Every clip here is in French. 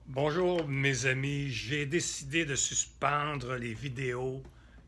Bonjour mes amis, j'ai décidé de suspendre les vidéos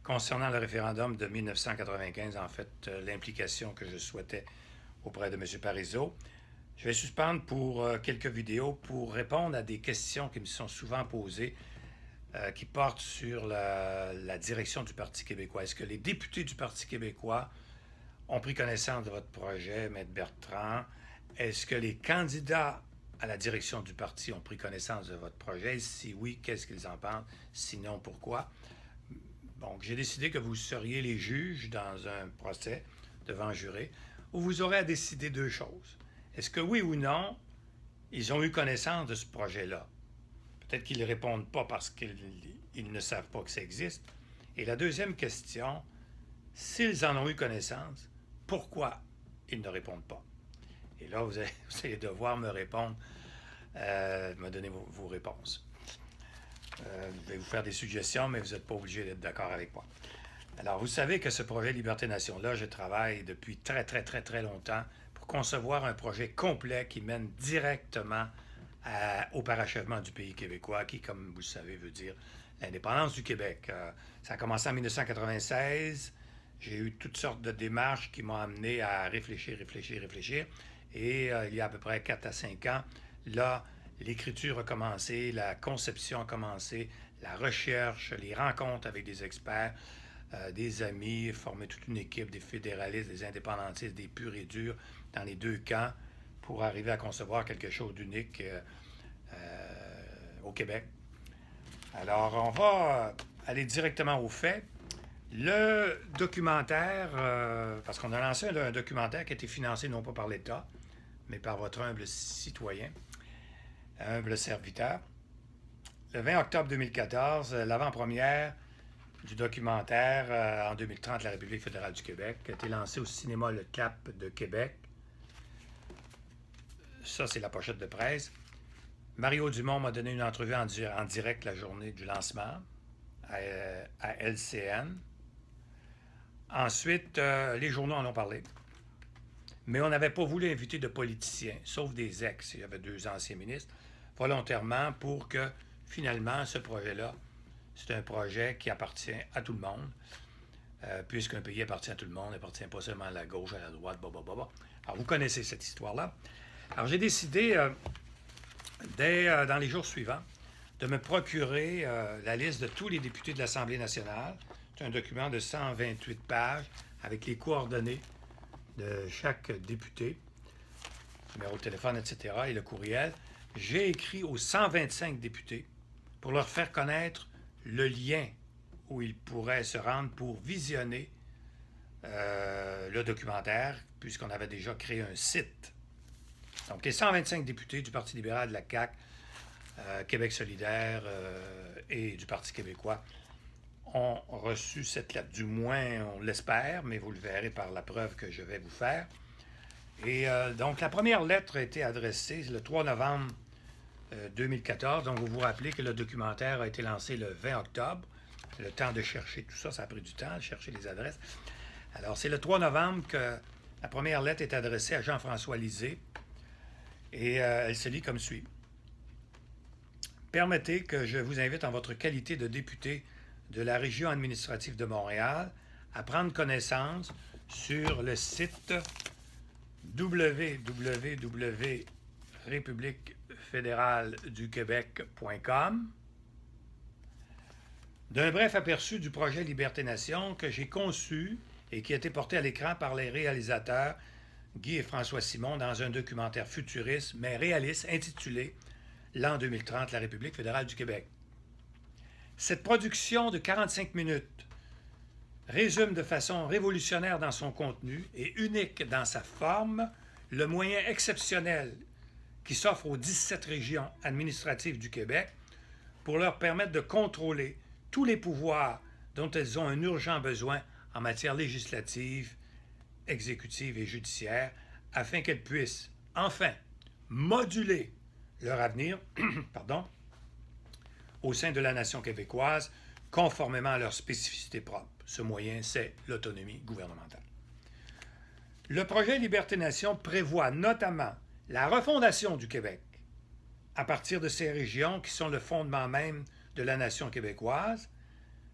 concernant le référendum de 1995, en fait l'implication que je souhaitais auprès de M. Parizeau. Je vais suspendre pour quelques vidéos pour répondre à des questions qui me sont souvent posées qui portent sur la direction du Parti québécois. Est-ce que les députés du Parti québécois ont pris connaissance de votre projet, Maître Bertrand? Est-ce que les candidats à la direction du parti ont pris connaissance de votre projet? Si oui, qu'est-ce qu'ils en pensent? Sinon, pourquoi? Donc, j'ai décidé que vous seriez les juges dans un procès devant un jury où vous aurez à décider deux choses. Est-ce que oui ou non, ils ont eu connaissance de ce projet-là? Peut-être qu'ils ne répondent pas parce qu'ils ne savent pas que ça existe. Et la deuxième question, s'ils en ont eu connaissance, pourquoi ils ne répondent pas? Et là, vous allez devoir me répondre, me donner vos réponses. Je vais vous faire des suggestions, mais vous n'êtes pas obligé d'être d'accord avec moi. Alors, vous savez que ce projet Liberté Nation-là, je travaille depuis très longtemps pour concevoir un projet complet qui mène directement au parachèvement du pays québécois, qui, comme vous le savez, veut dire l'indépendance du Québec. Ça a commencé en 1996. J'ai eu toutes sortes de démarches qui m'ont amené à réfléchir. Et il y a à peu près 4 à 5 ans, là, l'écriture a commencé, la conception a commencé, la recherche, les rencontres avec des experts, des amis, former toute une équipe, des fédéralistes, des indépendantistes, des purs et durs, dans les deux camps, pour arriver à concevoir quelque chose d'unique au Québec. Alors, on va aller directement au fait. Le documentaire, parce qu'on a lancé un documentaire qui a été financé non pas par l'État, mais par votre humble citoyen, humble serviteur. Le 20 octobre 2014, l'avant-première du documentaire en 2030, la République fédérale du Québec, a été lancé au cinéma Le Cap de Québec. Ça, c'est la pochette de presse. Mario Dumont m'a donné une entrevue en direct la journée du lancement à LCN. Ensuite, les journaux en ont parlé. Mais on n'avait pas voulu inviter de politiciens, sauf des ex. Il y avait deux anciens ministres, volontairement pour que, finalement, ce projet-là, c'est un projet qui appartient à tout le monde. Puisqu'un pays appartient à tout le monde, n'appartient pas seulement à la gauche, à la droite, blablabla. Alors, vous connaissez cette histoire-là. Alors, j'ai décidé, dans les jours suivants, de me procurer la liste de tous les députés de l'Assemblée nationale. C'est un document de 128 pages avec les coordonnées de chaque député, numéro de téléphone, etc., et le courriel. J'ai écrit aux 125 députés pour leur faire connaître le lien où ils pourraient se rendre pour visionner le documentaire, puisqu'on avait déjà créé un site. Donc, les 125 députés du Parti libéral, de la CAQ, Québec solidaire et du Parti québécois ont reçu cette lettre. Du moins, on l'espère, mais vous le verrez par la preuve que je vais vous faire. Et donc, la première lettre a été adressée le 3 novembre 2014. Donc, vous vous rappelez que le documentaire a été lancé le 20 octobre. Le temps de chercher tout ça, ça a pris du temps, de chercher les adresses. Alors, c'est le 3 novembre que la première lettre est adressée à Jean-François Lisée. Et elle se lit comme suit. Permettez que je vous invite en votre qualité de député de la région administrative de Montréal à prendre connaissance sur le site www.républiquefédéraleduquebec.com d'un bref aperçu du projet Liberté Nation que j'ai conçu et qui a été porté à l'écran par les réalisateurs Guy et François Simon dans un documentaire futuriste mais réaliste intitulé L'an 2030, la République fédérale du Québec. Cette production de 45 minutes résume de façon révolutionnaire dans son contenu et unique dans sa forme le moyen exceptionnel qui s'offre aux 17 régions administratives du Québec pour leur permettre de contrôler tous les pouvoirs dont elles ont un urgent besoin en matière législative, exécutive et judiciaire, afin qu'elles puissent enfin moduler leur avenir au sein de la nation québécoise, conformément à leurs spécificités propres. Ce moyen, c'est l'autonomie gouvernementale. Le projet Liberté Nation prévoit notamment la refondation du Québec, à partir de ces régions qui sont le fondement même de la nation québécoise,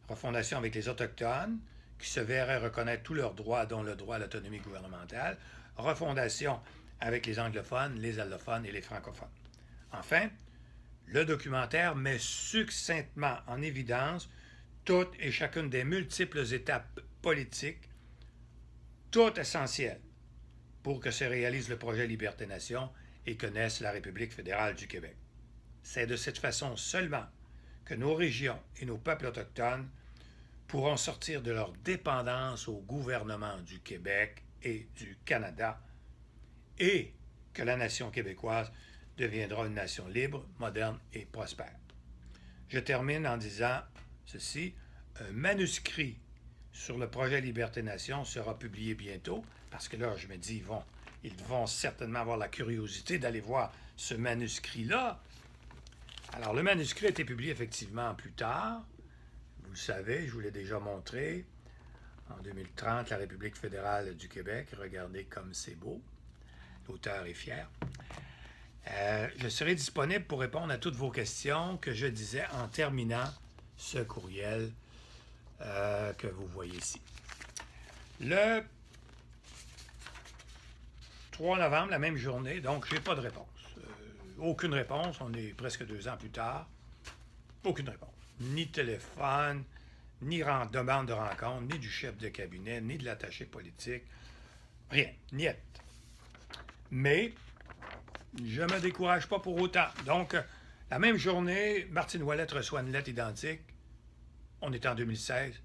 refondation avec les Autochtones, qui se verraient reconnaître tous leurs droits, dont le droit à l'autonomie gouvernementale, refondation avec les anglophones, les allophones et les francophones. Enfin, le documentaire met succinctement en évidence toutes et chacune des multiples étapes politiques, toutes essentielles, pour que se réalise le projet Liberté-Nation et que naisse la République fédérale du Québec. C'est de cette façon seulement que nos régions et nos peuples autochtones pourront sortir de leur dépendance au gouvernement du Québec et du Canada et que la nation québécoise deviendra une nation libre, moderne et prospère. Je termine en disant ceci, un manuscrit sur le projet Liberté-Nation sera publié bientôt, parce que là, je me dis, ils vont certainement avoir la curiosité d'aller voir ce manuscrit-là. Alors, le manuscrit a été publié effectivement plus tard. Vous le savez, je vous l'ai déjà montré. En 2030, la République fédérale du Québec. Regardez comme c'est beau. L'auteur est fier. Je serai disponible pour répondre à toutes vos questions que je disais en terminant ce courriel que vous voyez ici. Le 3 novembre, la même journée, donc je n'ai pas de réponse. Aucune réponse, on est presque 2 ans plus tard. Aucune réponse. Ni téléphone, ni demande de rencontre, ni du chef de cabinet, ni de l'attaché politique. Rien, niet. Mais je ne me décourage pas pour autant. Donc, la même journée, Martine Ouellette reçoit une lettre identique. On est en 2016.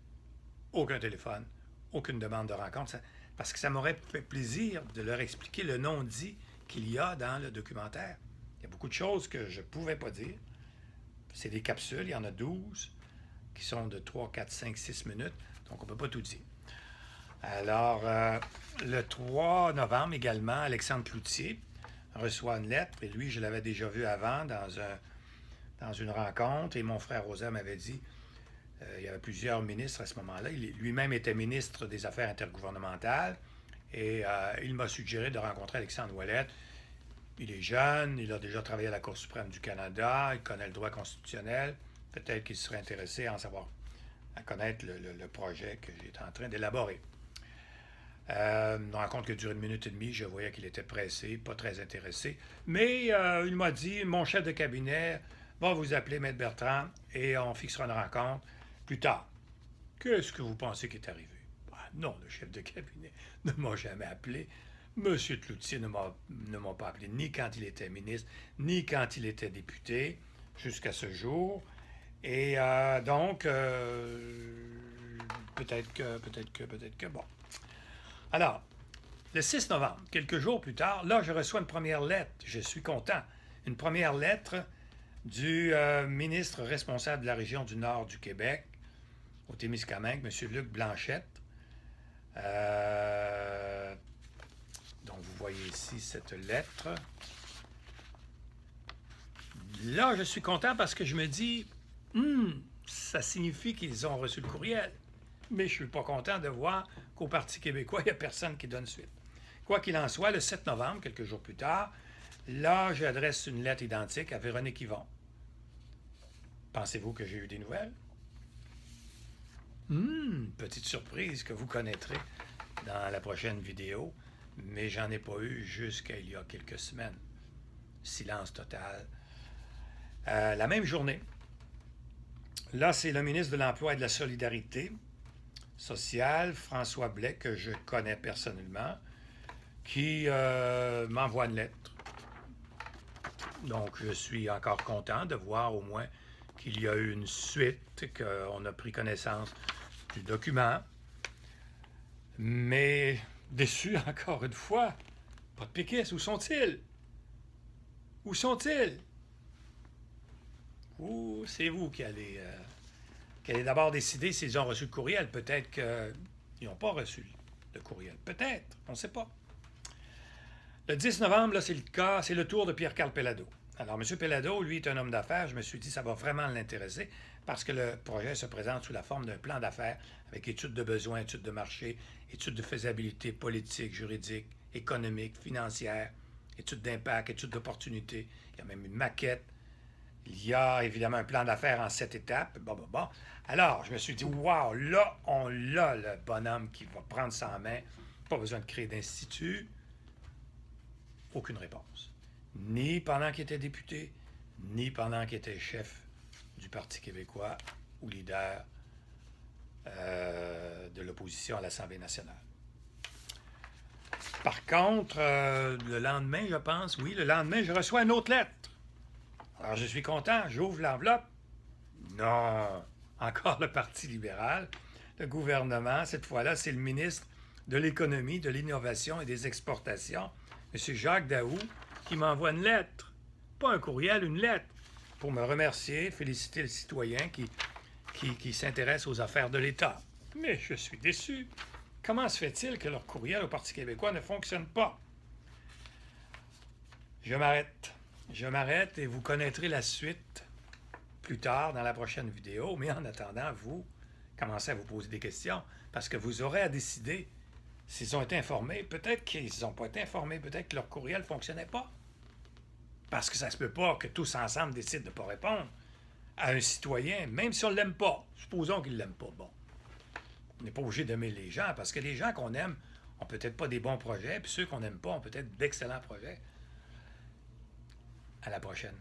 Aucun téléphone, aucune demande de rencontre. Parce que ça m'aurait fait plaisir de leur expliquer le non-dit qu'il y a dans le documentaire. Il y a beaucoup de choses que je ne pouvais pas dire. C'est des capsules, il y en a 12, qui sont de 3, 4, 5, 6 minutes. Donc, on ne peut pas tout dire. Alors, le 3 novembre également, Alexandre Cloutier reçoit une lettre. Et lui, je l'avais déjà vu avant dans une rencontre. Et mon frère Rosa m'avait dit, il y avait plusieurs ministres à ce moment-là. Il lui-même était ministre des Affaires intergouvernementales. Et il m'a suggéré de rencontrer Alexandre Ouellette. Il est jeune, il a déjà travaillé à la Cour suprême du Canada, il connaît le droit constitutionnel. Peut-être qu'il serait intéressé à connaître le projet que j'étais en train d'élaborer. Une rencontre qui a duré 1 minute et demie, je voyais qu'il était pressé, pas très intéressé. Mais il m'a dit, mon chef de cabinet va vous appeler, Maître Bertrand, et on fixera une rencontre plus tard. Qu'est-ce que vous pensez qui est arrivé? Non, le chef de cabinet ne m'a jamais appelé. M. Cloutier ne m'a pas appelé ni quand il était ministre, ni quand il était député, jusqu'à ce jour. Et donc, peut-être que, bon. Alors, le 6 novembre, quelques jours plus tard, là, je reçois une première lettre. Je suis content. Une première lettre du ministre responsable de la région du Nord du Québec, au Témiscamingue, M. Luc Blanchette. Donc, vous voyez ici cette lettre. Là, je suis content parce que je me dis, ça signifie qu'ils ont reçu le courriel. Mais je ne suis pas content de voir qu'au Parti québécois, il n'y a personne qui donne suite. Quoi qu'il en soit, le 7 novembre, quelques jours plus tard, là, j'adresse une lettre identique à Véronique Yvon. Pensez-vous que j'ai eu des nouvelles? Petite surprise que vous connaîtrez dans la prochaine vidéo, mais j'en ai pas eu jusqu'à il y a quelques semaines. Silence total. La même journée, là, c'est le ministre de l'Emploi et de la Solidarité sociale, François Blais, que je connais personnellement, qui m'envoie une lettre. Donc, je suis encore content de voir au moins qu'il y a eu une suite, qu'on a pris connaissance du document. Mais déçu encore une fois, pas de péquistes, où sont-ils? Où sont-ils? Ou c'est vous qui allez d'abord décider s'ils ont reçu le courriel. Peut-être qu'ils n'ont pas reçu le courriel. Peut-être, on ne sait pas. Le 10 novembre, là, c'est le cas, c'est le tour de Pierre-Carl Péladeau. Alors, M. Péladeau, lui, est un homme d'affaires. Je me suis dit, ça va vraiment l'intéresser parce que le projet se présente sous la forme d'un plan d'affaires avec études de besoins, études de marché, études de faisabilité politique, juridique, économique, financière étude d'impact, étude d'opportunité. Il y a même une maquette. Il y a évidemment un plan d'affaires en 7 étapes. Bon. Alors, je me suis dit, wow, là, on l'a, le bonhomme qui va prendre ça en main. Pas besoin de créer d'institut. Aucune réponse. Ni pendant qu'il était député, ni pendant qu'il était chef du Parti québécois ou leader de l'opposition à l'Assemblée nationale. Par contre, le lendemain, je pense, oui, le lendemain, je reçois une autre lettre. Alors, je suis content, j'ouvre l'enveloppe. Non, encore le Parti libéral, le gouvernement, cette fois-là, c'est le ministre de l'Économie, de l'Innovation et des Exportations, M. Jacques Daoust, qui m'envoie une lettre. Pas un courriel, une lettre, pour me remercier, féliciter le citoyen qui s'intéresse aux affaires de l'État. Mais je suis déçu. Comment se fait-il que leur courriel au Parti québécois ne fonctionne pas? Je m'arrête et vous connaîtrez la suite plus tard dans la prochaine vidéo. Mais en attendant, vous commencez à vous poser des questions parce que vous aurez à décider s'ils ont été informés. Peut-être qu'ils n'ont pas été informés. Peut-être que leur courriel ne fonctionnait pas. Parce que ça se peut pas que tous ensemble décident de ne pas répondre à un citoyen, même si on ne l'aime pas. Supposons qu'ils ne l'aiment pas. Bon. On n'est pas obligé d'aimer les gens, parce que les gens qu'on aime ont peut-être pas des bons projets, puis ceux qu'on n'aime pas ont peut-être d'excellents projets. À la prochaine.